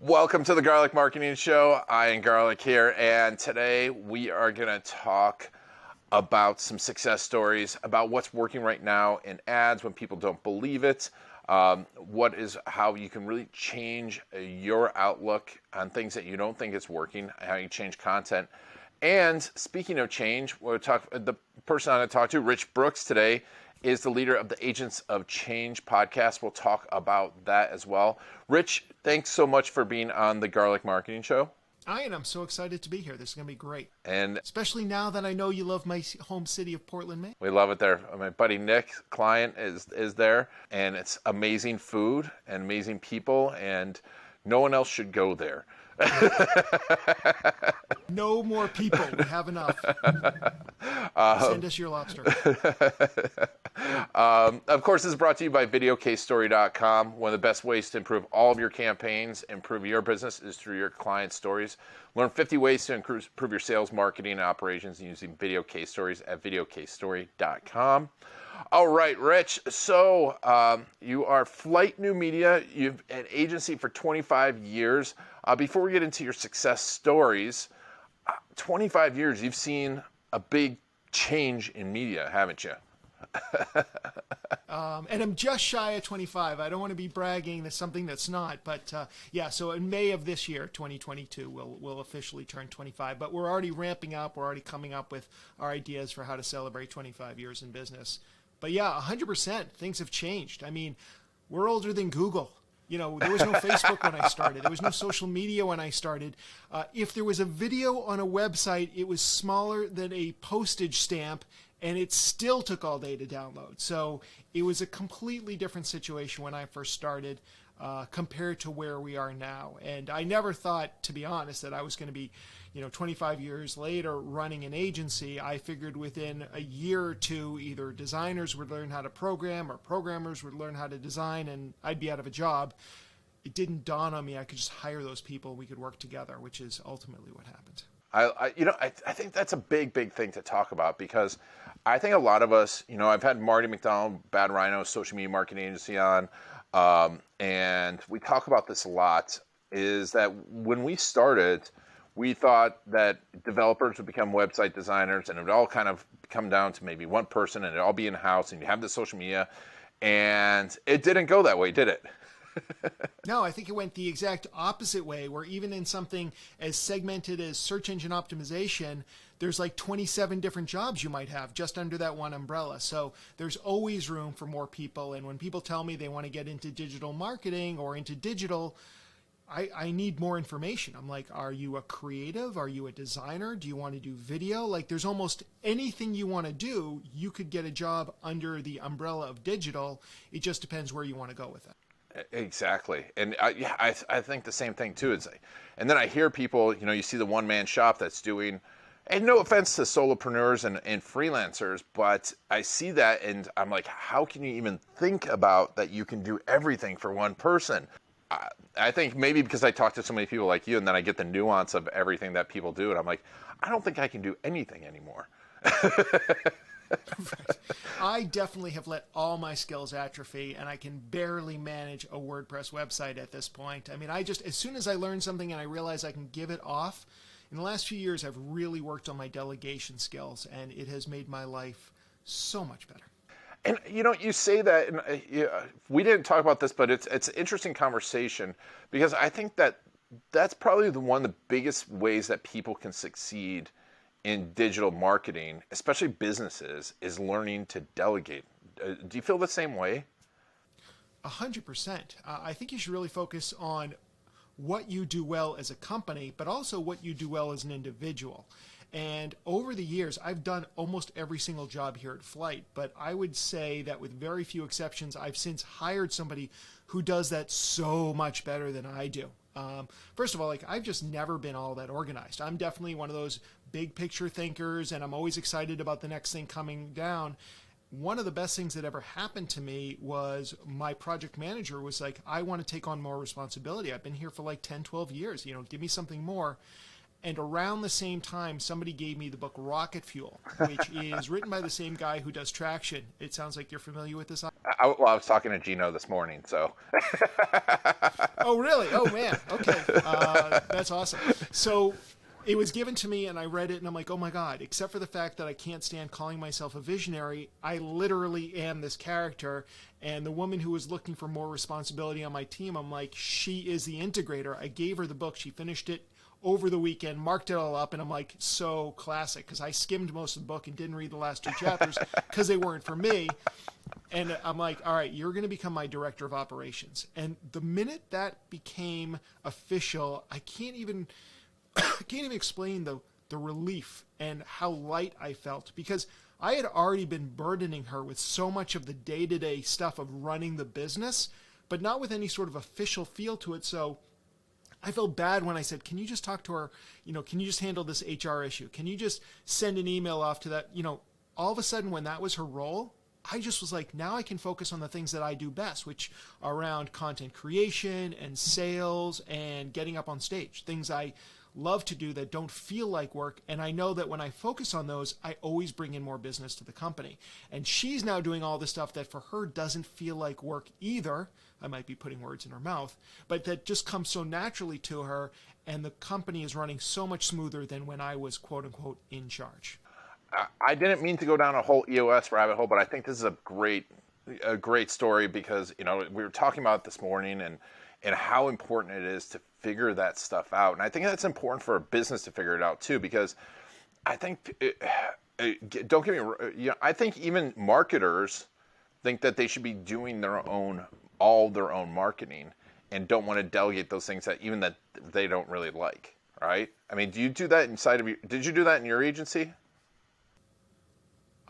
Welcome to the Garlic Marketing Show. Ian Garlic here, and today we are going to talk about some success stories, about what's working right now in ads when people don't believe it, how you can really change your outlook on things that you don't think is working, how you change content. And speaking of change, the person I'm going to talk to, Rich Brooks, today is the leader of the Agents of Change podcast. We'll talk about that as well. Rich, thanks so much for being on the Garlic Marketing Show. I'm so excited to be here. This is going to be great. And especially now that I know you love my home city of Portland, Maine. We love it there. My buddy Nick, client, is there, and it's amazing food and amazing people, and no one else should go there. No more people. We have enough. Send us your lobster. Of course, this is brought to you by videocasestory.com. One of the best ways to improve all of your campaigns, improve your business, is through your client stories. Learn 50 ways to improve your sales, marketing, and operations using video case stories at videocasestory.com. All right, Rich. So you are Flyte New Media. You've an agency for 25 years. Before we get into your success stories, 25 years, you've seen a big change in media, haven't you? And I'm just shy of 25. I don't want to be bragging that's something that's not, but yeah, so in May of this year, 2022, we'll officially turn 25, but we're already ramping up. We're already coming up with our ideas for how to celebrate 25 years in business. But yeah, 100%, things have changed. I mean, we're older than Google. You know, there was no Facebook when I started. There was no social media when I started. If there was a video on a website, it was smaller than a postage stamp, and it still took all day to download. So it was a completely different situation when I first started compared to where we are now. And I never thought, to be honest, that I was going to be, 25 years later running an agency. I figured within a year or two, either designers would learn how to program or programmers would learn how to design, and I'd be out of a job. It didn't dawn on me I could just hire those people. We could work together, which is ultimately what happened. I think that's a big thing to talk about, because I think a lot of us, I've had Marty McDonald, Bad Rhino, social media marketing agency on, and we talk about this a lot, is that when we started, we thought that developers would become website designers, and it would all kind of come down to maybe one person, and it'd all be in-house, and you have the social media, and it didn't go that way, did it? No, I think it went the exact opposite way, where even in something as segmented as search engine optimization, there's like 27 different jobs you might have just under that one umbrella. So there's always room for more people. And when people tell me they want to get into digital marketing or into digital, I need more information. I'm like, are you a creative? Are you a designer? Do you want to do video? Like, there's almost anything you want to do, you could get a job under the umbrella of digital. It just depends where you want to go with it. Exactly. And I think the same thing too. And then I hear people, you see the one-man shop that's doing, and no offense to solopreneurs and freelancers, but I see that and I'm like, how can you even think about that you can do everything for one person? I think maybe because I talk to so many people like you, and then I get the nuance of everything that people do, and I'm like, I don't think I can do anything anymore. Right. I definitely have let all my skills atrophy, and I can barely manage a WordPress website at this point. I mean, as soon as I learn something and I realize I can give it off, in the last few years, I've really worked on my delegation skills, and it has made my life so much better. And you say that, and we didn't talk about this, but it's an interesting conversation, because I think that's probably one of the biggest ways that people can succeed in digital marketing, especially businesses, is learning to delegate. Do you feel the same way? 100%. I think you should really focus on what you do well as a company, but also what you do well as an individual. And over the years, I've done almost every single job here at Flyte, but I would say that with very few exceptions, I've since hired somebody who does that so much better than I do. First of all, I've just never been all that organized. I'm definitely one of those big picture thinkers, and I'm always excited about the next thing coming down. One of the best things that ever happened to me was my project manager was like, I want to take on more responsibility. I've been here for like 10, 12 years, give me something more. And around the same time, somebody gave me the book Rocket Fuel, which is written by the same guy who does Traction. It sounds like you're familiar with this. Well, I was talking to Gino this morning, so. Oh, really? Oh, man. Okay. That's awesome. So it was given to me, and I read it, and I'm like, oh, my God. Except for the fact that I can't stand calling myself a visionary, I literally am this character. And the woman who was looking for more responsibility on my team, I'm like, she is the integrator. I gave her the book. She finished it over the weekend, marked it all up, and I'm like, so classic, because I skimmed most of the book and didn't read the last 2 chapters because they weren't for me. And I'm like, all right, you're going to become my director of operations. And the minute that became official, I can't even explain the relief and how light I felt, because I had already been burdening her with so much of the day-to-day stuff of running the business, but not with any sort of official feel to it. So I felt bad when I said, can you just talk to her? Can you just handle this HR issue? Can you just send an email off to that? All of a sudden when that was her role, I just was like, now I can focus on the things that I do best, which are around content creation and sales and getting up on stage, things I love to do that don't feel like work. And I know that when I focus on those, I always bring in more business to the company. And she's now doing all the stuff that for her doesn't feel like work either. I might be putting words in her mouth, but that just comes so naturally to her. And the company is running so much smoother than when I was, quote unquote, in charge. I didn't mean to go down a whole EOS rabbit hole, but I think this is a great story because, we were talking about it this morning and how important it is to figure that stuff out. And I think that's important for a business to figure it out too, because I think, don't get me wrong, I think even marketers think that they should be doing all their own marketing and don't want to delegate those things that they don't really like, right? I mean, do you do that did you do that in your agency?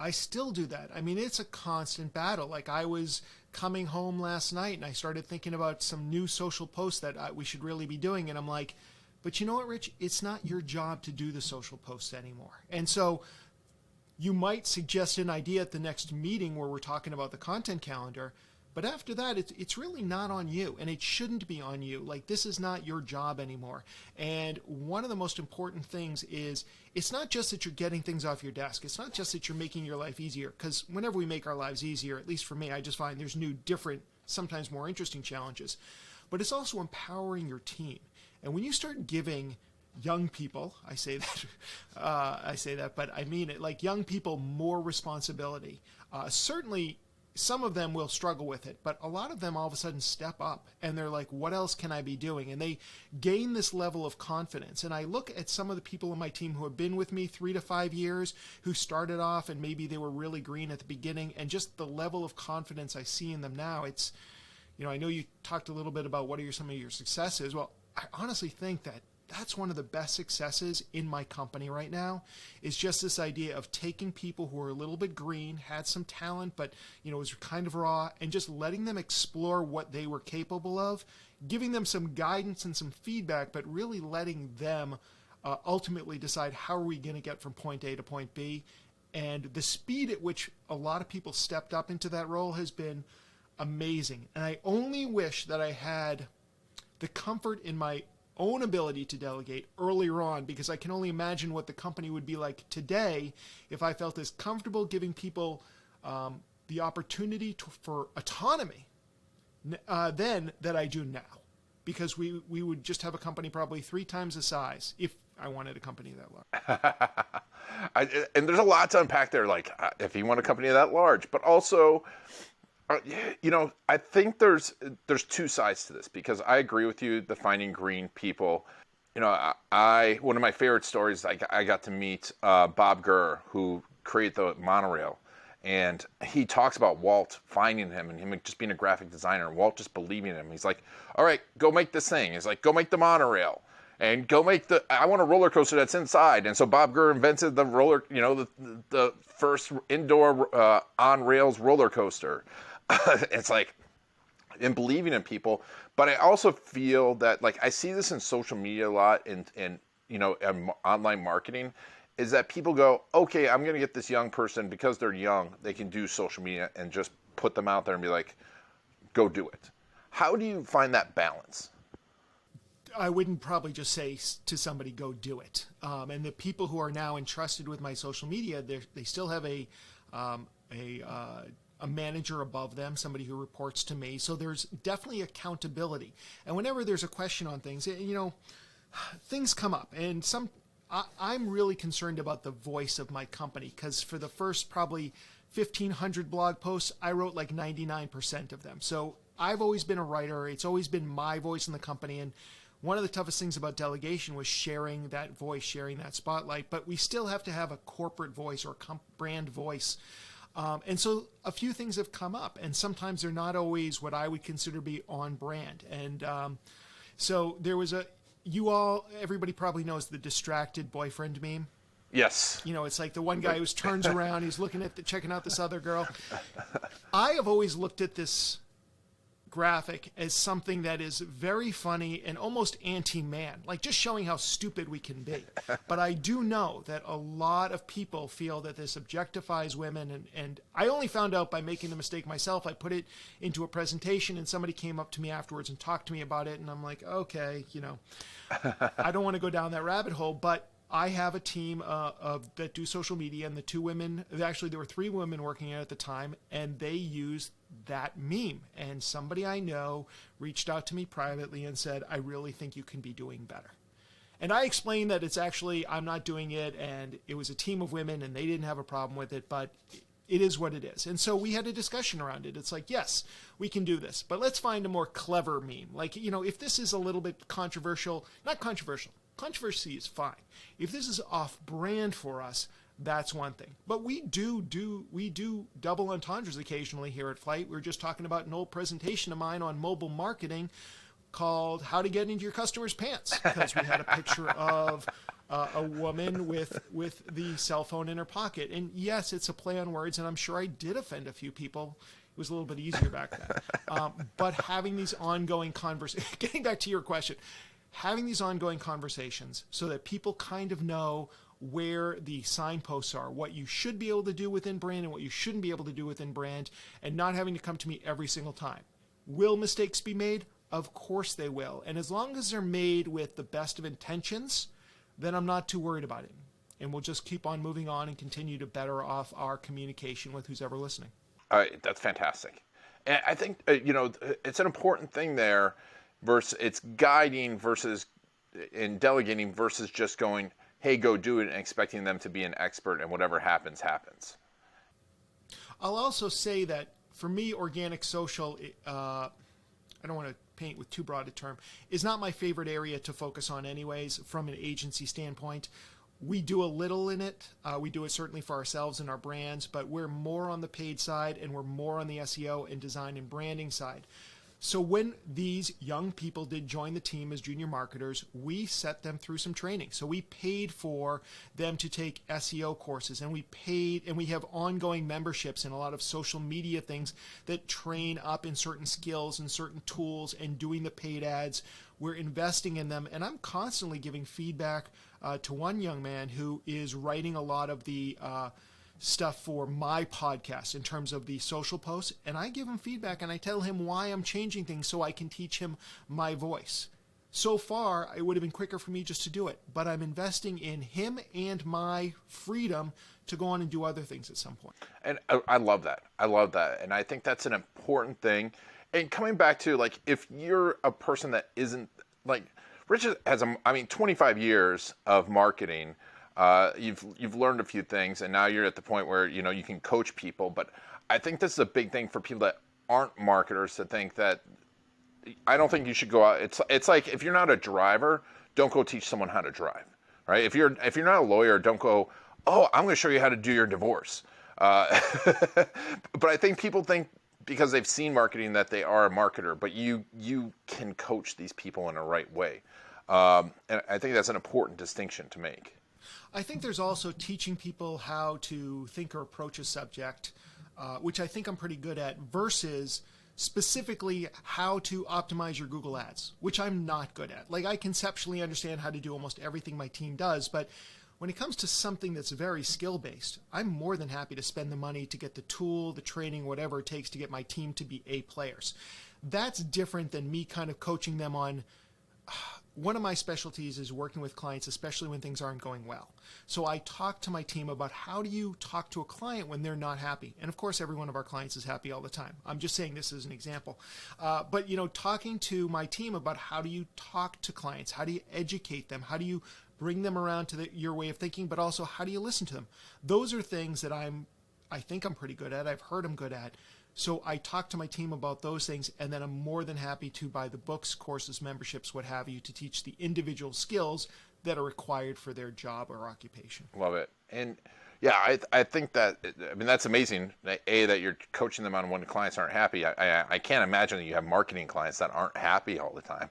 I still do that. I mean, it's a constant battle. Like I was coming home last night and I started thinking about some new social posts that we should really be doing. And I'm like, but you know what, Rich? It's not your job to do the social posts anymore. And so you might suggest an idea at the next meeting where we're talking about the content calendar. But after that, it's really not on you, and it shouldn't be on you. Like, this is not your job anymore. And one of the most important things is it's not just that you're getting things off your desk. It's not just that you're making your life easier, because whenever we make our lives easier, at least for me, I just find there's new, different, sometimes more interesting challenges. But it's also empowering your team. And when you start giving young people, I say that, but I mean it, like young people more responsibility, certainly some of them will struggle with it, but a lot of them all of a sudden step up and they're like, what else can I be doing? And they gain this level of confidence. And I look at some of the people on my team who have been with me 3 to 5 years, who started off and maybe they were really green at the beginning, and just the level of confidence I see in them now. It's, I know you talked a little bit about what are some of your successes. Well, I honestly think that that's one of the best successes in my company right now, is just this idea of taking people who are a little bit green, had some talent, but was kind of raw, and just letting them explore what they were capable of, giving them some guidance and some feedback, but really letting them ultimately decide how are we going to get from point A to point B. And the speed at which a lot of people stepped up into that role has been amazing. And I only wish that I had the comfort in my own ability to delegate earlier on, because I can only imagine what the company would be like today if I felt as comfortable giving people the opportunity for autonomy then that I do now. Because we would just have a company probably 3 times the size if I wanted a company that large. And there's a lot to unpack there, like if you want a company that large, but also I think there's 2 sides to this, because I agree with you, the finding green people. One of my favorite stories, I got to meet Bob Gurr, who created the monorail, and he talks about Walt finding him and him just being a graphic designer, and Walt just believing in him. He's like, all right, go make this thing. He's like, go make the monorail. And I want a roller coaster that's inside. And so Bob Gurr invented the the first indoor on rails roller coaster. It's like, in believing in people, but I also feel that, like, I see this in social media a lot, and online marketing, is that people go, okay, I'm going to get this young person, because they're young, they can do social media, and just put them out there and be like, go do it. How do you find that balance? I wouldn't probably just say to somebody, go do it. And the people who are now entrusted with my social media, they still have a manager above them, somebody who reports to me. So there's definitely accountability. And whenever there's a question on things, things come up. And I'm really concerned about the voice of my company, because for the first probably 1,500 blog posts, I wrote like 99% of them. So I've always been a writer. It's always been my voice in the company. And one of the toughest things about delegation was sharing that voice, sharing that spotlight. But we still have to have a corporate voice or brand voice. And so a few things have come up, and sometimes they're not always what I would consider to be on brand. And so there was everybody probably knows the distracted boyfriend meme. Yes. It's like the one guy who turns around, he's looking at checking out this other girl. I have always looked at this graphic as something that is very funny and almost anti-man, like just showing how stupid we can be. But I do know that a lot of people feel that this objectifies women, and I only found out by making the mistake myself. I put it into a presentation, and somebody came up to me afterwards and talked to me about it, and I'm like, okay, I don't want to go down that rabbit hole, but I have a team that do social media, and the two women, actually there were 3 women working at the time, and they used that meme. And somebody I know reached out to me privately and said, I really think you can be doing better. And I explained that it's actually, I'm not doing it, and it was a team of women, and they didn't have a problem with it, but it is what it is. And so we had a discussion around it. It's like, yes, we can do this, but let's find a more clever meme. Like, if this is a little bit controversial, not controversial, controversy is fine. If this is off brand for us, that's one thing. But we do double entendres occasionally here at Flyte. We were just talking about an old presentation of mine on mobile marketing called How to Get Into Your Customer's Pants, because we had a picture of a woman with the cell phone in her pocket. And yes, it's a play on words, and I'm sure I did offend a few people. It was a little bit easier back then. But having these ongoing conversations, getting back to your question, having these ongoing conversations so that people kind of know where the signposts are, what you should be able to do within brand and what you shouldn't be able to do within brand, and not having to come to me every single time. Will mistakes be made? Of course they will. And as long as they're made with the best of intentions, then I'm not too worried about it. And we'll just keep on moving on and continue to better off our communication with who's ever listening. That's fantastic. And I think, it's an important thing there. It's guiding versus in delegating versus just going, hey, go do it, and expecting them to be an expert, and whatever happens, happens. I'll also say that for me, organic social, I don't want to paint with too broad a term, is not my favorite area to focus on anyways from an agency standpoint. We do a little in it. We do it certainly for ourselves and our brands, but we're more on the paid side, and we're more on the SEO and design and branding side. So when these young people did join the team as junior marketers, we set them through some training. So we paid for them to take SEO courses, and we have ongoing memberships and a lot of social media things that train up in certain skills and certain tools and doing the paid ads. We're investing in them, and I'm constantly giving feedback to one young man who is writing a lot of the stuff for my podcast in terms of the social posts, and I give him feedback and I tell him why I'm changing things so I can teach him my voice. So far, it would have been quicker for me just to do it, but I'm investing in him and my freedom to go on and do other things at some point. And I love that. And I think that's an important thing. And coming back to, like, if you're a person that isn't, like, Rich has 25 years of marketing. You've learned a few things, and now you're at the point where you can coach people. But I think this is a big thing for people that aren't marketers to think that. I don't think you should go out. It's like, if you're not a driver, don't go teach someone how to drive, right? If you're not a lawyer, don't go, oh, I'm going to show you how to do your divorce. But I think people think because they've seen marketing that they are a marketer, but you can coach these people in a right way. And I think that's an important distinction to make. I think there's also teaching people how to think or approach a subject, which I think I'm pretty good at, versus specifically how to optimize your Google ads, which I'm not good at. Like, I conceptually understand how to do almost everything my team does, but when it comes to something that's very skill-based, I'm more than happy to spend the money to get the tool, the training, whatever it takes to get my team to be A players. That's different than me kind of coaching them on one of my specialties is working with clients, especially when things aren't going well. So I talk to my team about how do you talk to a client when they're not happy. And of course, every one of our clients is happy all the time. I'm just saying this as an example. But, talking to my team about how do you talk to clients? How do you educate them? How do you bring them around to your way of thinking, but also how do you listen to them? Those are things that I think I'm pretty good at. I've heard I'm good at. So I talk to my team about those things, and then I'm more than happy to buy the books, courses, memberships, what have you, to teach the individual skills that are required for their job or occupation. Love it. And yeah, I think that, that's amazing, that you're coaching them on when clients aren't happy. I can't imagine that you have marketing clients that aren't happy all the time.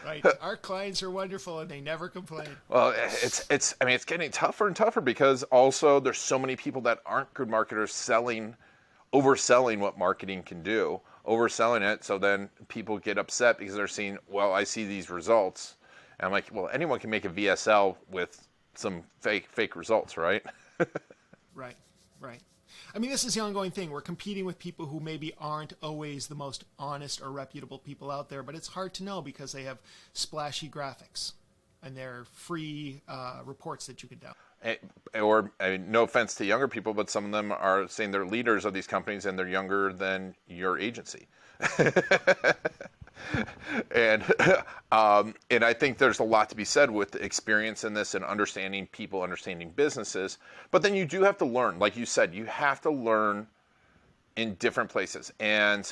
Right. Our clients are wonderful and they never complain. Well, it's getting tougher and tougher because also there's so many people that aren't good marketers overselling what marketing can do, overselling it. So then people get upset because they're seeing, well, I see these results. And I'm like, well, anyone can make a VSL with some fake results, right? Right. This is the ongoing thing. We're competing with people who maybe aren't always the most honest or reputable people out there, but it's hard to know because they have splashy graphics and they're free reports that you can download. No offense to younger people, but some of them are saying they're leaders of these companies and they're younger than your agency. And I think there's a lot to be said with experience in this and understanding people, understanding businesses. But then you do have to learn, like you said, you have to learn in different places. And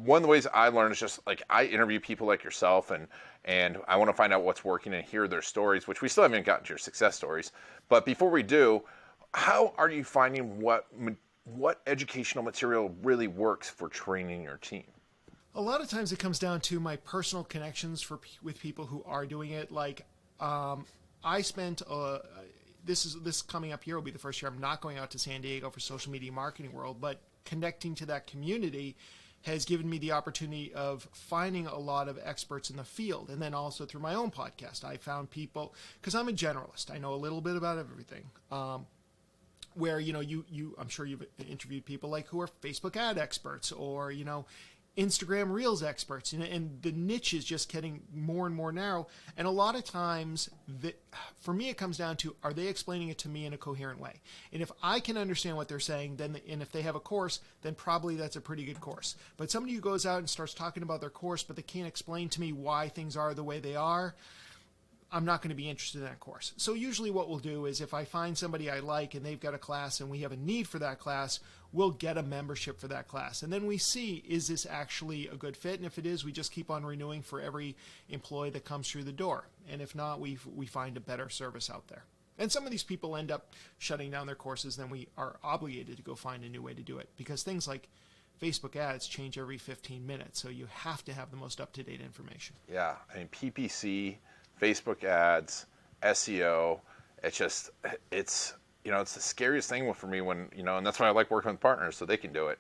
one of the ways I learn is just like I interview people like yourself, and I want to find out what's working and hear their stories, which we still haven't gotten to your success stories. But before we do, how are you finding what educational material really works for training your team? A lot of times it comes down to my personal connections with people who are doing it. Like I spent this coming up here will be the first year I'm not going out to San Diego for Social Media Marketing World, but connecting to that community has given me the opportunity of finding a lot of experts in the field. And then also through my own podcast, I found people, because I'm a generalist, I know a little bit about everything. Where I'm sure you've interviewed people like who are Facebook ad experts or Instagram Reels experts, and the niche is just getting more and more narrow. And a lot of times, for me, it comes down to, are they explaining it to me in a coherent way? And if I can understand what they're saying, and if they have a course, then probably that's a pretty good course. But somebody who goes out and starts talking about their course, but they can't explain to me why things are the way they are, I'm not going to be interested in that course. So usually what we'll do is if I find somebody I like and they've got a class and we have a need for that class, we'll get a membership for that class. And then we see, is this actually a good fit? And if it is, we just keep on renewing for every employee that comes through the door. And if not, we find a better service out there. And some of these people end up shutting down their courses, then we are obligated to go find a new way to do it. Because things like Facebook ads change every 15 minutes, so you have to have the most up-to-date information. Yeah, PPC, Facebook ads, SEO, it's the scariest thing for me when, and that's why I like working with partners so they can do it.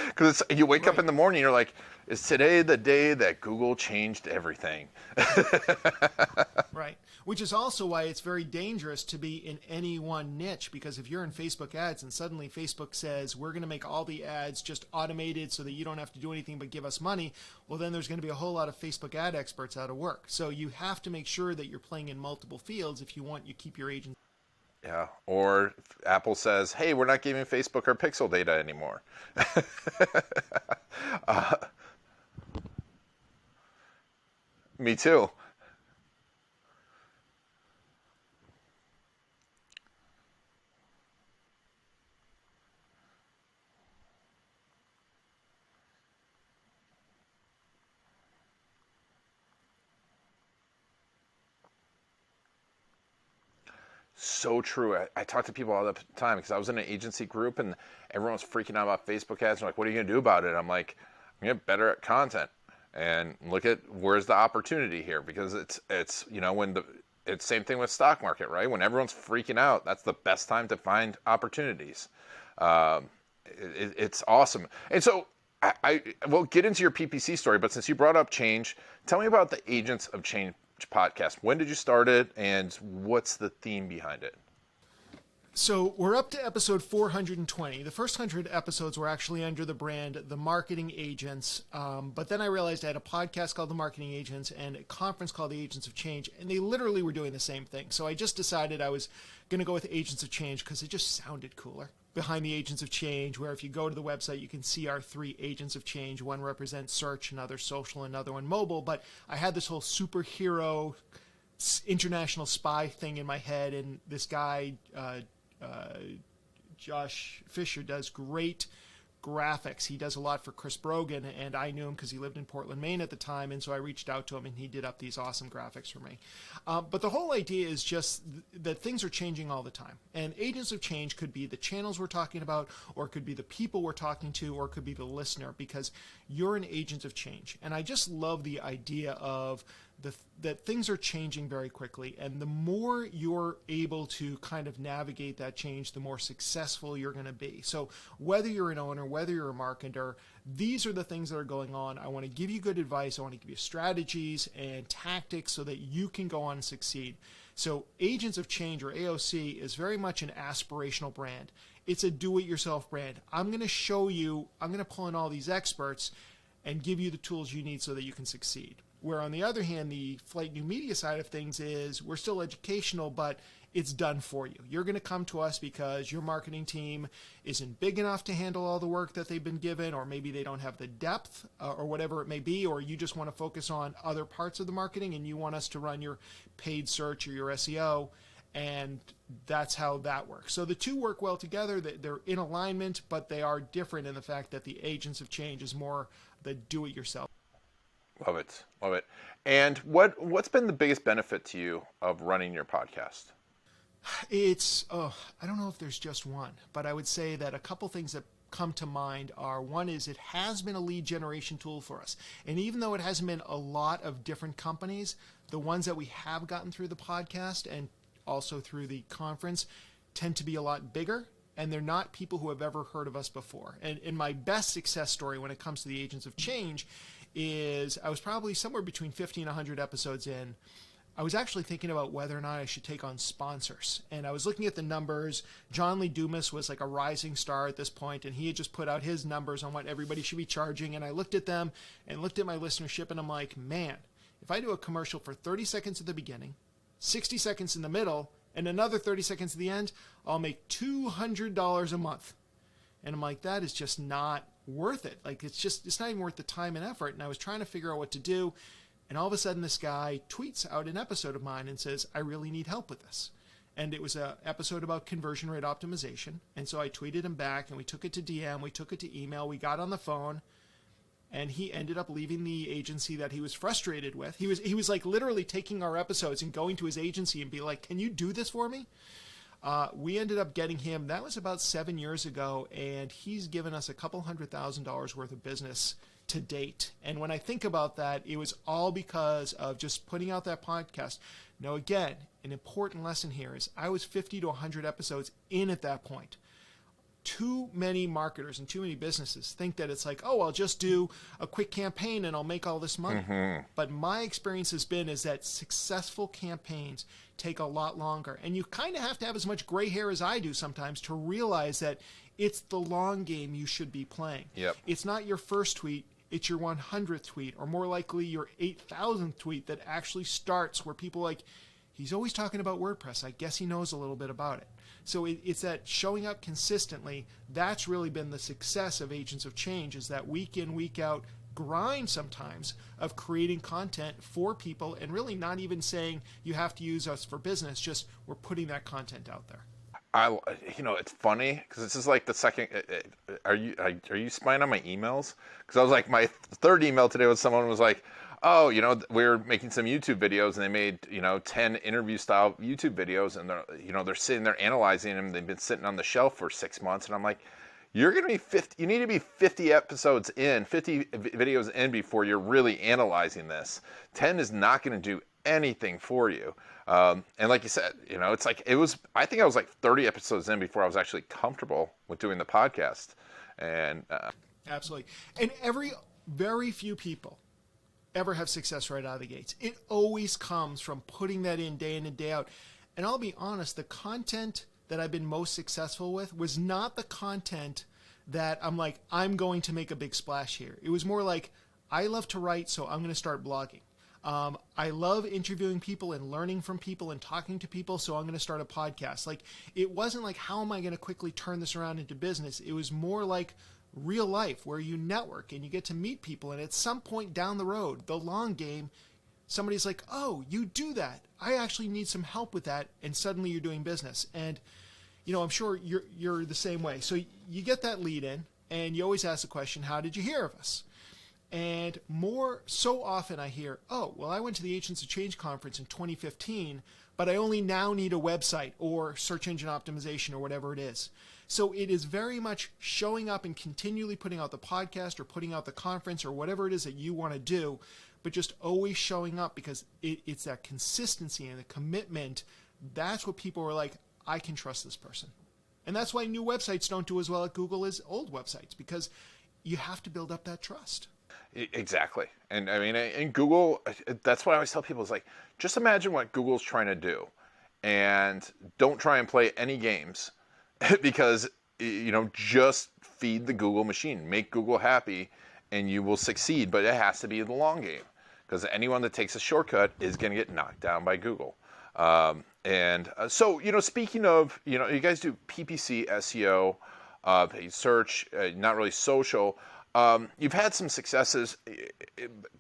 Because you wake up in the morning, you're like, is today the day that Google changed everything? Right. Which is also why it's very dangerous to be in any one niche, because if you're in Facebook ads and suddenly Facebook says, we're going to make all the ads just automated so that you don't have to do anything but give us money, well, then there's going to be a whole lot of Facebook ad experts out of work. So you have to make sure that you're playing in multiple fields if you want you keep your agent. Yeah, or Apple says, hey, we're not giving Facebook our pixel data anymore. Me too. So true. I talk to people all the time because I was in an agency group and everyone was freaking out about Facebook ads. They're like, what are you going to do about it? I'm like, I'm going to get better at content and look at where's the opportunity here, because it's it's same thing with stock market, right? When everyone's freaking out, that's the best time to find opportunities. It's awesome. And so I will get into your PPC story, but since you brought up change, tell me about the Agents of Change podcast. When did you start it, and what's the theme behind it? So we're up to episode 420. The first 100 episodes were actually under the brand The Marketing Agents. But then I realized I had a podcast called The Marketing Agents and a conference called The Agents of Change. And they literally were doing the same thing. So I just decided I was going to go with Agents of Change because it just sounded cooler. Behind the Agents of Change, where if you go to the website, you can see our 3 Agents of Change. One represents search, another social, another one mobile. But I had this whole superhero international spy thing in my head. And this guy... Josh Fisher does great graphics. He does a lot for Chris Brogan, and I knew him because he lived in Portland, Maine at the time, and so I reached out to him, and he did up these awesome graphics for me. But the whole idea is just that things are changing all the time, and Agents of Change could be the channels we're talking about, or it could be the people we're talking to, or it could be the listener, because you're an agent of change. And I just love the idea of that things are changing very quickly, and the more you're able to kind of navigate that change, the more successful you're going to be. So whether you're an owner, whether you're a marketer, these are the things that are going on. I want to give you good advice. I want to give you strategies and tactics so that you can go on and succeed. So Agents of Change, or AOC, is very much an aspirational brand. It's a do-it-yourself brand. I'm going to show you, I'm going to pull in all these experts and give you the tools you need so that you can succeed. Where on the other hand, the Flyte New Media side of things is we're still educational, but it's done for you. You're going to come to us because your marketing team isn't big enough to handle all the work that they've been given, or maybe they don't have the depth or whatever it may be, or you just want to focus on other parts of the marketing and you want us to run your paid search or your SEO, and that's how that works. So the two work well together. They're in alignment, but they are different in the fact that the Agents of Change is more the do-it-yourself. Love it. Love it. And what's been the biggest benefit to you of running your podcast? It's, I don't know if there's just one, but I would say that a couple things that come to mind are, one is it has been a lead generation tool for us. And even though it hasn't been a lot of different companies, the ones that we have gotten through the podcast and also through the conference tend to be a lot bigger. And they're not people who have ever heard of us before. And my best success story when it comes to the Agents of Change is I was probably somewhere between 50 and 100 episodes in. I was actually thinking about whether or not I should take on sponsors. And I was looking at the numbers. John Lee Dumas was like a rising star at this point, and he had just put out his numbers on what everybody should be charging. And I looked at them and looked at my listenership, and I'm like, man, if I do a commercial for 30 seconds at the beginning, 60 seconds in the middle, and another 30 seconds at the end, I'll make $200 a month. And I'm like, that is just not worth it. Like, it's not even worth the time and effort. And I was trying to figure out what to do. And all of a sudden, this guy tweets out an episode of mine and says, I really need help with this. And it was an episode about conversion rate optimization. And so I tweeted him back, and we took it to DM, we took it to email, we got on the phone, and he ended up leaving the agency that he was frustrated with. He was like literally taking our episodes and going to his agency and be like, can you do this for me? We ended up getting him, that was about 7 years ago, and he's given us a couple $100,000 worth of business to date. And when I think about that, it was all because of just putting out that podcast. Now, again, an important lesson here is I was 50 to 100 episodes in at that point. Too many marketers and too many businesses think that it's like, oh, I'll just do a quick campaign and I'll make all this money. Mm-hmm. But my experience has been is that successful campaigns take a lot longer. And you kind of have to have as much gray hair as I do sometimes to realize that it's the long game you should be playing. Yep. It's not your first tweet. It's your 100th tweet, or more likely your 8,000th tweet that actually starts where people are like, he's always talking about WordPress. I guess he knows a little bit about it. So it's that showing up consistently. That's really been the success of Agents of Change, is that week in, week out grind sometimes of creating content for people and really not even saying you have to use us for business. Just we're putting that content out there. It's funny because this is like the second. Are you spying on my emails? Because I was like, my third email today was someone was like, oh, we're making some YouTube videos and they made 10 interview style YouTube videos, and they're sitting there analyzing them. They've been sitting on the shelf for 6 months, and I'm like, you're gonna be 50. You need to be 50 episodes in, 50 videos in before you're really analyzing this. 10 is not going to do anything for you. And like you said, it's like I think I was like 30 episodes in before I was actually comfortable with doing the podcast. And absolutely. And very few people ever have success right out of the gates. It always comes from putting that in and day out. And I'll be honest, the content that I've been most successful with was not the content that I'm like, I'm going to make a big splash here. It was more like, I love to write, so I'm going to start blogging. I love interviewing people and learning from people and talking to people, so I'm going to start a podcast. Like, it wasn't like, how am I going to quickly turn this around into business? It was more like real life, where you network and you get to meet people, and at some point down the road, the long game, somebody's like, oh, you do that. I actually need some help with that, and suddenly you're doing business. And, I'm sure you're the same way. So you get that lead in, and you always ask the question, how did you hear of us? And so often I hear, oh, well, I went to the Agents of Change conference in 2015, but I only now need a website or search engine optimization or whatever it is. So it is very much showing up and continually putting out the podcast or putting out the conference or whatever it is that you want to do, but just always showing up, because it's that consistency and the commitment. That's what people are like, I can trust this person. And that's why new websites don't do as well at Google as old websites, because you have to build up that trust. Exactly. And I mean, in Google, that's what I always tell people is like, just imagine what Google's trying to do, and don't try and play any games because, just feed the Google machine, make Google happy, and you will succeed. But it has to be the long game, because anyone that takes a shortcut is going to get knocked down by Google. So, speaking of, you guys do PPC, SEO, paid search, not really social. You've had some successes.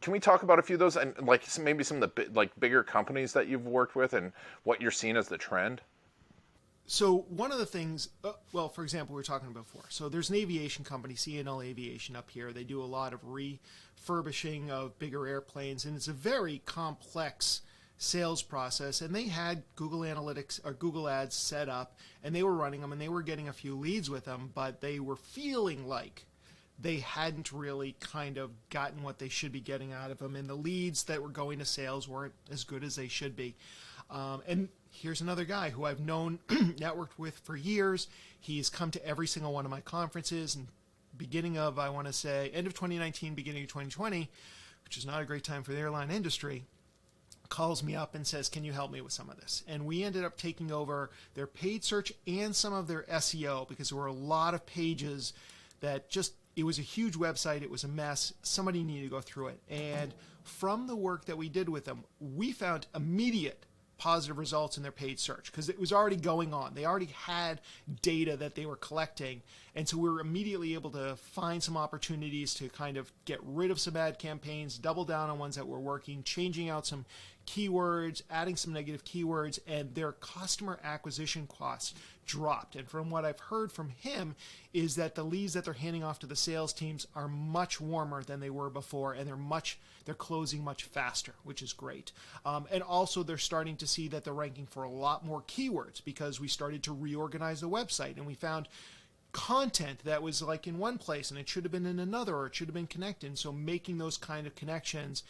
Can we talk about a few of those, and like maybe some of the bigger companies that you've worked with and what you're seeing as the trend? So one of the things, for example, we were talking about before. So there's an aviation company, CNL Aviation, up here. They do a lot of refurbishing of bigger airplanes, and it's a very complex sales process. And they had Google Analytics or Google Ads set up, and they were running them, and they were getting a few leads with them, but they were feeling like they hadn't really kind of gotten what they should be getting out of them, and the leads that were going to sales weren't as good as they should be. And here's another guy who I've known, networked with for years. He's come to every single one of my conferences, and beginning of, I want to say, end of 2019, beginning of 2020, which is not a great time for the airline industry, calls me up and says, can you help me with some of this? And we ended up taking over their paid search and some of their SEO, because there were a lot of pages that it was a huge website. It was a mess. Somebody needed to go through it. And from the work that we did with them, we found immediate positive results in their paid search, because it was already going on. They already had data that they were collecting. And so we were immediately able to find some opportunities to kind of get rid of some ad campaigns, double down on ones that were working, changing out some keywords, adding some negative keywords, and their customer acquisition costs dropped. And from what I've heard from him is that the leads that they're handing off to the sales teams are much warmer than they were before, and they're closing much faster, which is great. And also they're starting to see that they're ranking for a lot more keywords, because we started to reorganize the website, and we found content that was like in one place and it should have been in another, or it should have been connected. And so making those kind of connections.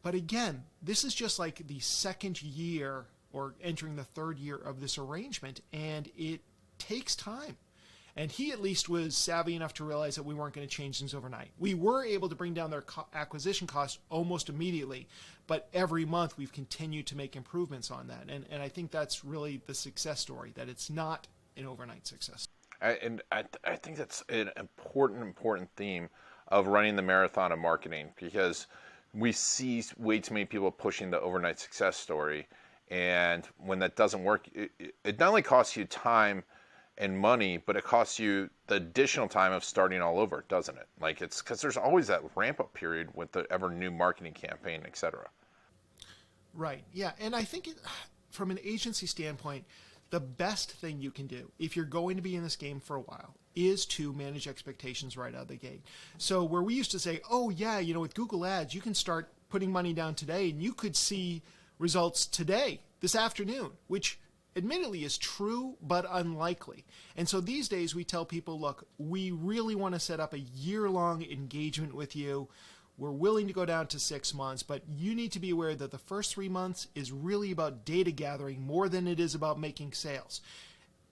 But again, this is just like the second year or entering the third year of this arrangement, and it takes time. And he at least was savvy enough to realize that we weren't going to change things overnight. We were able to bring down their acquisition costs almost immediately, but every month we've continued to make improvements on that. And I think that's really the success story, that it's not an overnight success. I think that's an important theme of running the marathon of marketing, because we see way too many people pushing the overnight success story, and when that doesn't work, it not only costs you time and money, but it costs you the additional time of starting all over, doesn't it? Like, it's because there's always that ramp up period with the ever new marketing campaign, etc. Right. Yeah, and I think from an agency standpoint, the best thing you can do if you're going to be in this game for a while is to manage expectations right out of the gate. So where we used to say, oh yeah, with Google Ads, you can start putting money down today and you could see results today, this afternoon, which admittedly is true, but unlikely. And so these days we tell people, look, we really want to set up a year-long engagement with you. We're willing to go down to 6 months, but you need to be aware that the first 3 months is really about data gathering more than it is about making sales.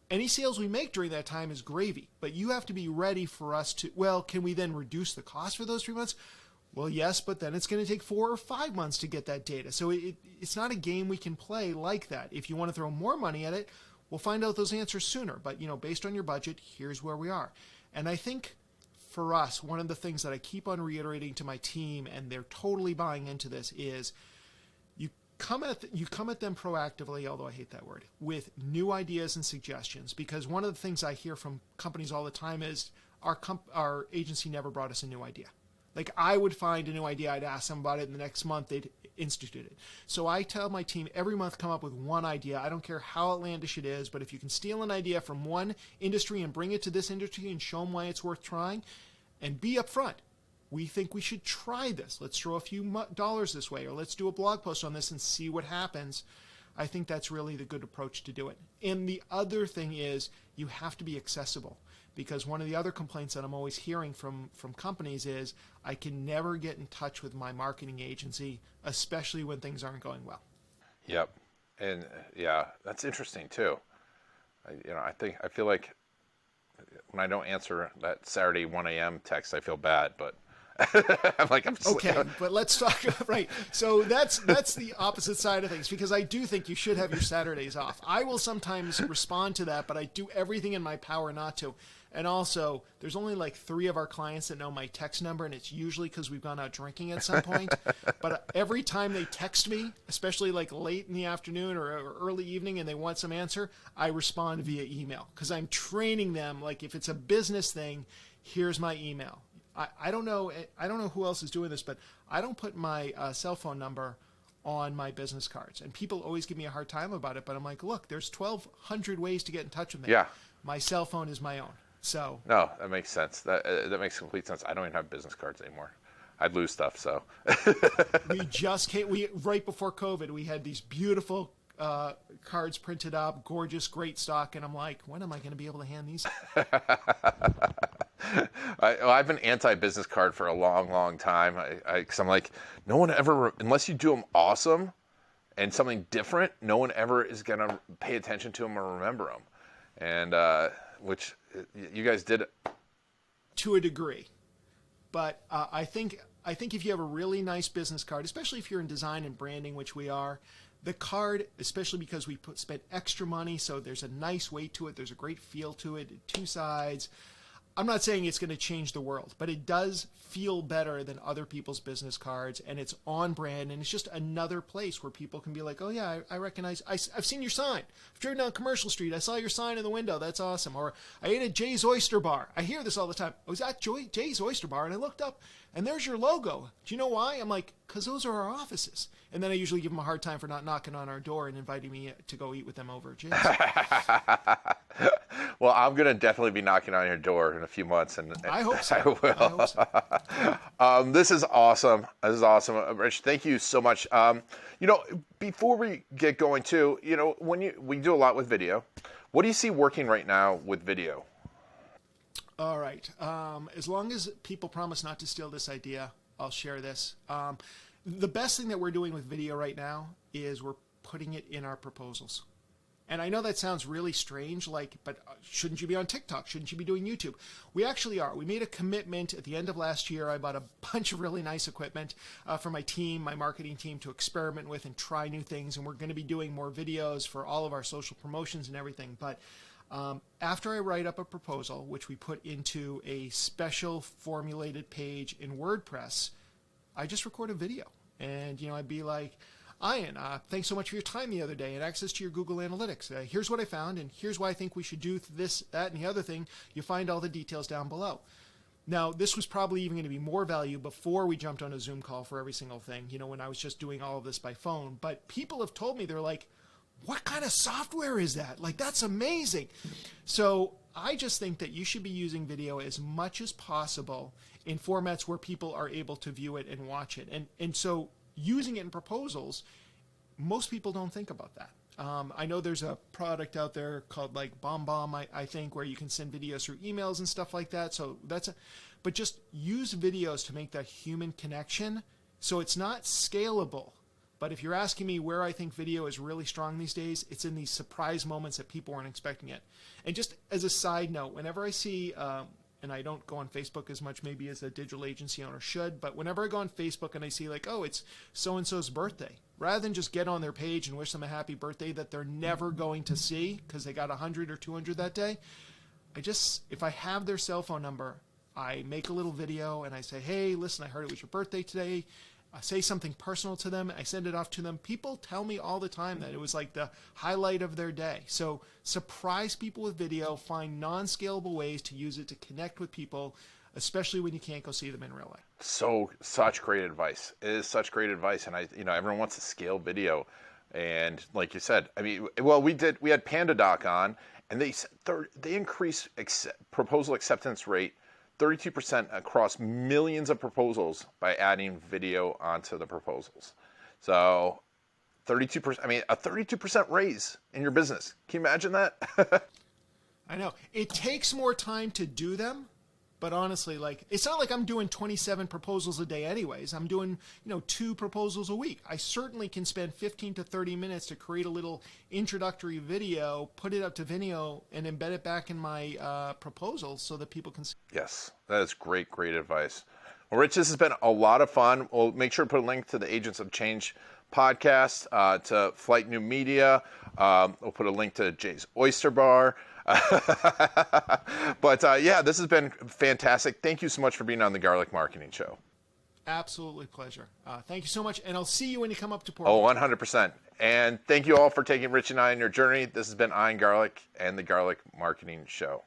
Any sales we make during that time is gravy, but you have to be ready for us to, well, can we then reduce the cost for those 3 months? Well, yes, but then it's going to take 4 or 5 months to get that data. So it's not a game we can play like that. If you want to throw more money at it, we'll find out those answers sooner. But, based on your budget, here's where we are. And I think for us, one of the things that I keep on reiterating to my team, and they're totally buying into this, is you come at them proactively, although I hate that word, with new ideas and suggestions. Because one of the things I hear from companies all the time is our agency never brought us a new idea. Like, I would find a new idea, I'd ask them about it, and the next month they'd institute it. So I tell my team every month, come up with one idea. I don't care how outlandish it is, but if you can steal an idea from one industry and bring it to this industry and show them why it's worth trying, and be upfront. We think we should try this. Let's throw a few dollars this way, or let's do a blog post on this and see what happens. I think that's really the good approach to do it. And the other thing is, you have to be accessible. Because one of the other complaints that I'm always hearing from companies is, I can never get in touch with my marketing agency, especially when things aren't going well. Yep. And yeah, that's interesting too. I feel like when I don't answer that Saturday 1 a.m. text, I feel bad, but I'm okay, but let's talk, right. So that's the opposite side of things, because I do think you should have your Saturdays off. I will sometimes respond to that, but I do everything in my power not to. And also, there's only like 3 of our clients that know my text number, and it's usually because we've gone out drinking at some point. But every time they text me, especially like late in the afternoon or early evening, and they want some answer, I respond via email, because I'm training them. Like, if it's a business thing, here's my email. I don't know who else is doing this, but I don't put my cell phone number on my business cards. And people always give me a hard time about it, but I'm like, look, there's 1,200 ways to get in touch with me. Yeah. My cell phone is my own. So no, that makes sense. That makes complete sense. I don't even have business cards anymore. I'd lose stuff. So we just came. Right before COVID, we had these beautiful cards printed up, gorgeous, great stock, and I'm like, when am I going to be able to hand these? I've been anti-business card for a long, long time. Because I'm like, no one ever, unless you do them awesome and something different, no one ever is going to pay attention to them or remember them. And which you guys did to a degree, but I think if you have a really nice business card, especially if you're in design and branding, which we are, the card, especially because we spent extra money, so there's a nice weight to it, there's a great feel to it, 2 sides. I'm not saying it's going to change the world, but it does feel better than other people's business cards, and it's on brand, and it's just another place where people can be like, oh yeah, I recognize, I've seen your sign. I've driven down Commercial Street. I saw your sign in the window. That's awesome. Or I ate at Jay's Oyster Bar. I hear this all the time. I was at Jay's Oyster Bar, and I looked up, and there's your logo. Do you know why? I'm like, because those are our offices. And then I usually give them a hard time for not knocking on our door and inviting me to go eat with them over at Jay's. Well, I'm going to definitely be knocking on your door in a few months. And I hope so. I will. I hope so. This is awesome. This is awesome. Rich, thank you so much. Before we get going too, we do a lot with video. What do you see working right now with video? All right. As long as people promise not to steal this idea, I'll share this. The best thing that we're doing with video right now is we're putting it in our proposals. And I know that sounds really strange, but shouldn't you be on TikTok? Shouldn't you be doing YouTube? We actually are. We made a commitment at the end of last year. I bought a bunch of really nice equipment for my team, my marketing team, to experiment with and try new things. And we're going to be doing more videos for all of our social promotions and everything. But after I write up a proposal, which we put into a special formulated page in WordPress, I just record a video. And, I'd be like, Ian, thanks so much for your time the other day and access to your Google Analytics. Here's what I found, and here's why I think we should do this, that, and the other thing. You find all the details down below. Now, this was probably even going to be more value before we jumped on a Zoom call for every single thing, when I was just doing all of this by phone. But people have told me, they're like, what kind of software is that? Like, that's amazing. So I just think that you should be using video as much as possible in formats where people are able to view it and watch it. And so using it in proposals, most people don't think about that. I know there's a product out there called like BombBomb, I think, where you can send videos through emails and stuff like that. So but just use videos to make that human connection. So it's not scalable. But if you're asking me where I think video is really strong these days, it's in these surprise moments that people weren't expecting it. And just as a side note, whenever I see and I don't go on Facebook as much maybe as a digital agency owner should, but whenever I go on Facebook and I see like, oh, it's so-and-so's birthday, rather than just get on their page and wish them a happy birthday that they're never going to see because they got 100 or 200 that day, if I have their cell phone number, I make a little video and I say, hey, listen, I heard it was your birthday today. I say something personal to them. I send it off to them. People tell me all the time that it was like the highlight of their day. So surprise people with video, find non-scalable ways to use it to connect with people, especially when you can't go see them in real life. Such great advice. It is such great advice. And everyone wants to scale video. And like you said, I mean, well, we had PandaDoc on, and they increased proposal acceptance rate 32% across millions of proposals by adding video onto the proposals. So 32%, I mean, a 32% raise in your business. Can you imagine that? I know. It takes more time to do them, but honestly, like, it's not like I'm doing 27 proposals a day anyways. I'm doing, 2 proposals a week. I certainly can spend 15 to 30 minutes to create a little introductory video, put it up to Vimeo, and embed it back in my proposals so that people can see. Yes, that is great advice. Well, Rich, this has been a lot of fun. We'll make sure to put a link to the Agents of Change podcast, to Flyte New Media. We'll put a link to Jay's Oyster Bar. But yeah, this has been fantastic. Thank you so much for being on the Garlic Marketing Show. Absolutely pleasure. Thank you so much, and I'll see you when you come up to Portland. Oh, 100%. And thank you all for taking Rich and I on your journey. This has been Iron Garlic and the Garlic Marketing Show.